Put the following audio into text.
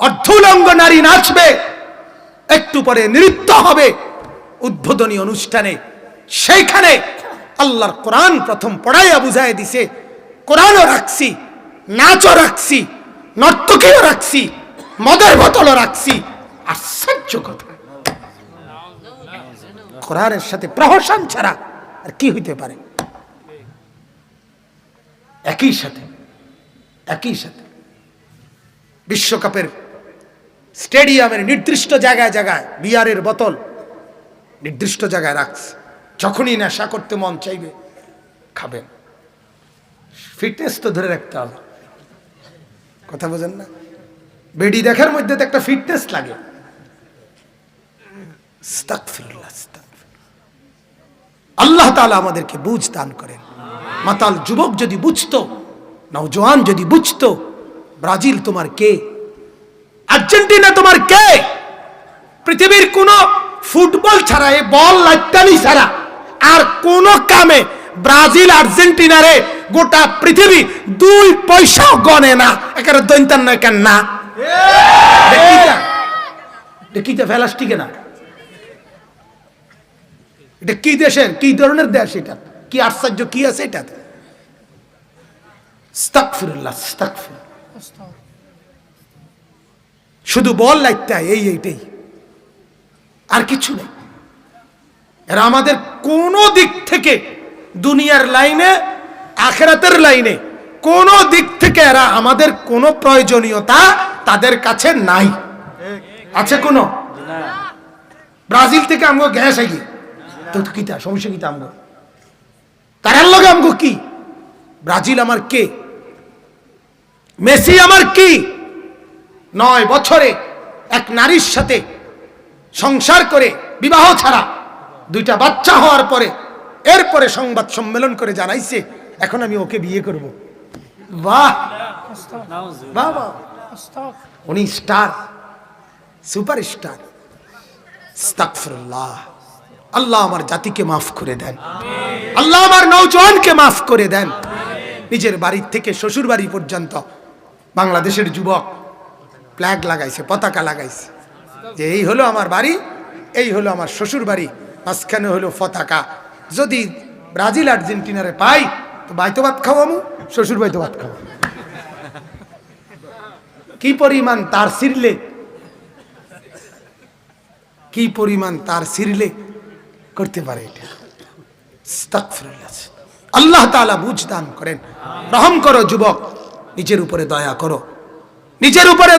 অর্ধউলঙ্গ নারী নাচবে, একটু পরে নৃত্য হবে উদ্বোধনী অনুষ্ঠানে। সেইখানে আল্লাহর কোরআন প্রথম পড়াইয়া বুঝাই দিছে, কোরআনও রাখছি, নাচও রাখছি, নর্তকীও রাখছি, মদের বোতলও রাখছি। আশ্চর্য কথা, কোরআনের সাথে প্রহসন ছাড়া আর কি হইতে পারে? একই সাথে বিশ্বকাপের স্টেডিয়ামের নির্দিষ্ট জায়গায় জায়গায় বিয়ারের বোতল নির্দিষ্ট জায়গায় রাখছে। যখনই নেশা করতে মন চাইবে খাবেন। ফিটনেস তো ধরে রাখতে হবে, কথা বোঝেন না? বেডি দেখার মধ্যে তো একটা ফিটনেস লাগে। আস্তাগফিরুল্লাহ, আল্লাহ তাআলা আমাদেরকে বুঝ দান করেন। মাতাল যুবক যদি বুঝতো, নওজোয়ান যদি বুঝতো, ব্রাজিল তোমার কে, আর্জেন্টিনা তোমার কে, পৃথিবীর কোন ফুটবল ছাড়া, এই বল লাইটানি ছাড়া আর কোন কামে ব্রাজিল আর্জেন্টিনারে গোটা পৃথিবী 2 পয়সাও গনে না। একেবারে দৈন্তান নয় কেন না, দেখিতে ফেলাস্টিকে না। এটা কি দেশের, কি ধরনের দেশ, এটা কি আশ্চর্য কি আছে এটাতে? আস্তাগফিরুল্লাহ, আস্তাগফিরুল্লাহ। শুধু বল লাইতে এইটাই, আর কিছু নেই। এরা আমাদের কোন দিক থেকে, দুনিয়ার লাইনে আখিরাতের লাইনে কোন দিক থেকে এরা আমাদের কোন প্রয়োজনীয়তা তাদের কাছে নাই। আছে কোন? ব্রাজিল থেকে আমগো গ্যাস আইয়ে তো কিতা সমস্যা, কিতা আমগো তার লগে আমগো কি? ব্রাজিল আমার কে? মেসি আমার কি? 9 বছরে এক নারীর সাথে সংসার করে, বিবাহ ছাড়া 2টা বাচ্চা হওয়ার পরে এরপরে সংবাদ সম্মেলন করে জানাইছে এখন আমি ওকে বিয়ে করব। বাহ বাহ বাহ, উনি স্টার, সুপার স্টার। আস্তাগফিরুল্লাহ। আল্লাহ আমার জাতিকে মাফ করে দেন, আল্লাহ আমার নওজোয়ানকে মাফ করে দেন। নিজের বাড়ি থেকে শ্বশুর বাড়ি পর্যন্ত বাংলাদেশের যুবক ফ্ল্যাগ লাগাইছে, পতাকা লাগাইছে, যে এই হলো আমার বাড়ি, এই হলো আমার শ্বশুর বাড়ি, মাঝখানে হলো পতাকা। যদি ব্রাজিল আর্জেন্টিনারে পাই তো বাইতো ভাত খাওয়ামু, শ্বশুর বাইতো ভাত খাওয়া। কি পরিমাণ তার ছিঁড়লে, কি পরিমাণ তার ছিঁড়লে করতে পারে এটা। আস্তাগফিরুল্লাহ। আল্লাহ তাআলা বুঝ দান করেন। রহম করো যুবক, নিজের উপরে দয়া করো, নিজের উপরে